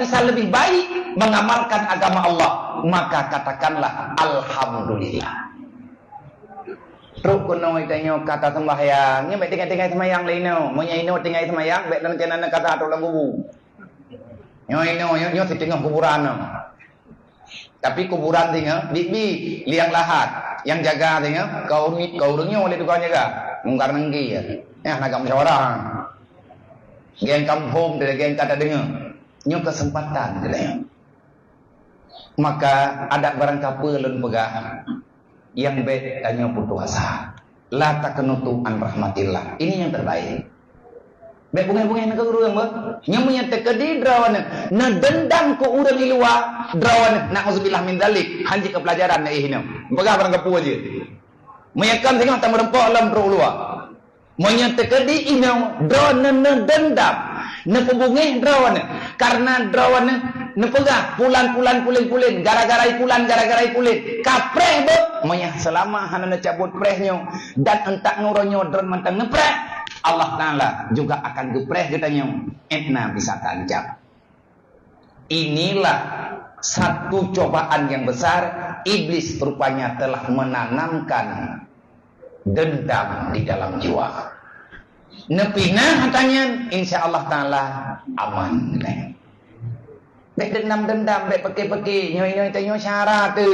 bisa lebih baik mengamalkan agama Allah, maka katakanlah alhamdulillah. Terus kuno itanya kata sembahyang, nya mek tinggal sembahyang lainno, mo ino tinggal sembahyang, mek dan kata atau lagu. Nyo di tengah kuburan. Tapi kuburan tinggal bi liang lahat, yang jaga tinggal kau urungnya oleh tukang jaga, mungkar nengki ya. Ya nak musyawarah. Geng kampung dari geng kata dengar. Nyo kesempatan katanya. Maka ada barang kapelun pegah yang baik tanya putuasa. La taqnutu an rahmatillah. Ini yang terbaik. Baik bunga-bunga nak urang ba. Nya munya tekedi drawan na dendam ko urang di luar drawan nauzubillah min dzalik. Hanji ke pelajaran na ihna. Pegah barang kapu aja. Meyakan tengok tak merempok alam pro luar. Munya tekedi ina drawan na dendam. Na pembungih drawan karena drawan nepegah pulan gara-gara pulan kapreh be moyah selama hanana cabut prehnya dan entak nguronyo dron mantang nepreh Allah Taala juga akan gepreh katanya etna bisa tancap. Inilah satu cobaan yang besar. Iblis rupanya telah menanamkan dendam di dalam jiwa. Nepina katanya insya Allah Taala aman. Baik dendam, baik peki-peki, nyoy tanyo syarat tu.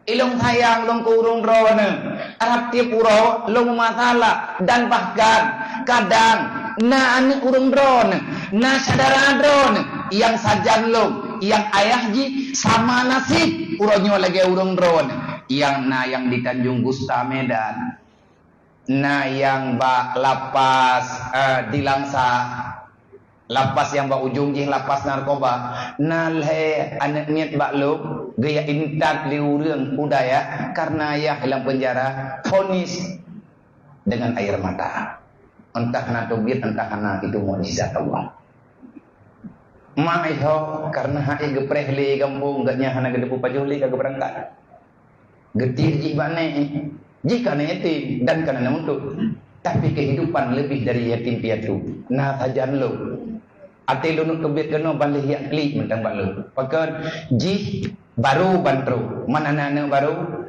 Ilung sayang, ilung kurung drone, Arab tipuro, ilung masalah, dan bahkan kadang na ane urung drone, na sadara drone, yang sajan long, yang ayah ji sama nasib, uronyo lagi urung drone, yang di Tanjung Gusta Medan, na yang bak lapas di Langsa. Lapas yang bak ujung jih lapas narkoba. Nalhe anak niat bak lu gaya intat liu reung budaya karena ayah dalam penjara vonis dengan air mata. Entah na tubir entah na itu mukjizat Allah. Maiho karena hai gepreh li kampung gaknya hana gedepu pajuli kagak berangkat. Getir ji bane. Jika na yatim dan karena untuk tapi kehidupan lebih dari yatim piatu. Nah tajan lu. Ati lunuk kebit kena balih yak klik mentang bak lu. Pakan ji baru bantru. Mana anak baru?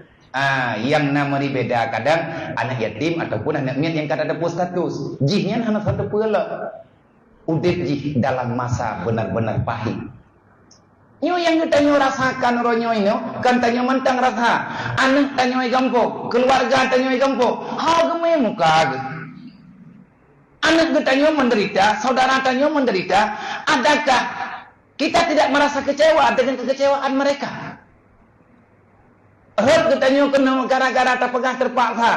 Yang namanya beda kadang anak yatim ataupun anak mian yang kada ada status. Jihnya anak satu pula. Udip jih dalam masa benar-benar pahit. Nyo yang kita nyo rasakan ronyo ini kan tanyo mentang rasa. Anak tanyo gampo, keluarga tanyo gampo. Ha gemeh muka. Anak kita menderita, saudara kita menderita, adakah kita tidak merasa kecewa dengan kekecewaan mereka? Hot kita kena gara-gara terpegah terpaksa.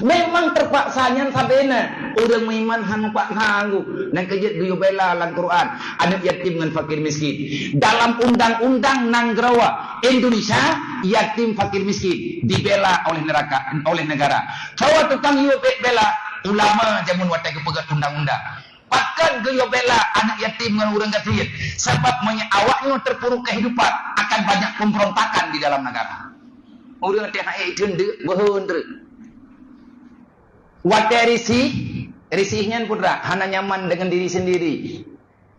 Memang terpaksanya sabena. Udah memang hanu paksa aku. Dan kejut duyo bela lan Quran. Anak yatim dengan fakir miskin. Dalam undang-undang Nanggrawa Indonesia, yatim fakir miskin dibela oleh negara. Cawa tukang yo bela ulama jamun watai kepegat undang-undang. Bahkan geyo bela anak yatim dengan urang kasihin. Sebab awaknya terpuruk kehidupan akan banyak pemberontakan di dalam negara. Urang teh hae dende behun tre. Watai risihnya putra hana nyaman dengan diri sendiri.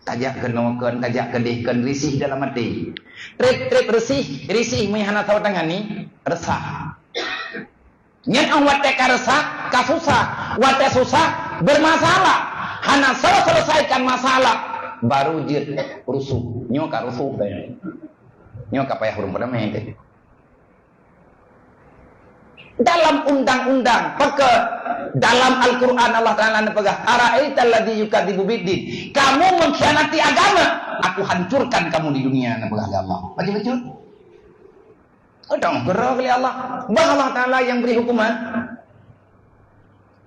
Tajak kenokeun, tajak kedihkeun risih dalam hati. Trip risih meh hana tahu tangani resah. Nyen ang watai ka resah, ka susah. Watai susah bermasalah. Hana selesaikan masalah baru jir rusuh. Nyo ka rusuh teh. Nyo ka payah urang pada meh teh. Dalam undang-undang dalam Al-Quran Allah Ta'ala nepegah ara'aital ladzi yukadzibu biddin, kamu mengkhianati agama, aku hancurkan kamu di dunia nepegah Allah. Betul-betul dong gerah kali Allah. Bah Allah Ta'ala yang beri hukuman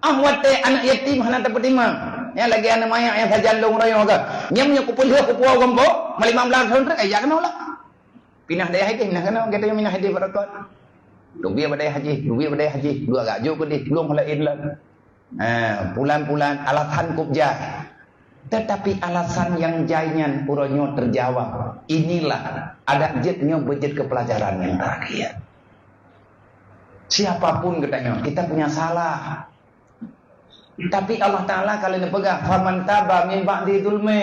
wate anak yatim hana dapat imam ya lagi anak maya yang sajalung royo ga nya punya kupul gombo mal 15 tahun rek ya kana ulah pindah daya haji nah kana kita yang minah haji barakat dubi badai haji dua gajo ke di belum halain lah bulan-bulan alasan kubjah tetapi alasan yang jaingan uronyo terjawab. Inilah ada jetnya budget ke pelajaran yang terakhir. Siapapun katanya kita punya salah. Tapi Allah Ta'ala kalau dipegang faman taba min ba'di dzulmi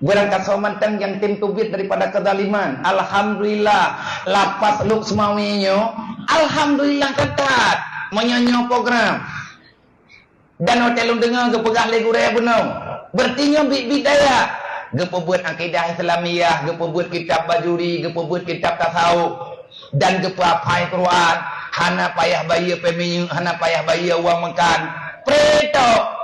Berangkat somantang yang tim tubit daripada kedaliman. Alhamdulillah. Lapas luk semawinya. Alhamdulillah ketat. Menyonyo program. Dan hotel dengar ke pegah legu raya benar. Bertinya bidaya. Gepo buat akidah Islamiyah. Gepo buat kitab bajuri. Gepo buat kitab tasawuf. Dan gepo apai Quran. Hana payah bayi peminyu. Hana payah bayi uang makan. Preto.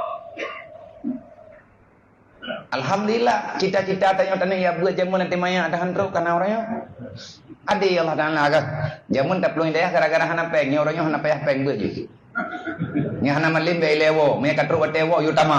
Alhamdulillah, cita-cita tanya ya buat jamun nanti maya ada handro karena orangnya. Ade Allah Taala agak jamun tak perlu indah gara-gara hana peng, nya orangnya hana payah peng buat je. Nya hana malim be lewo, me katru watewo yutama.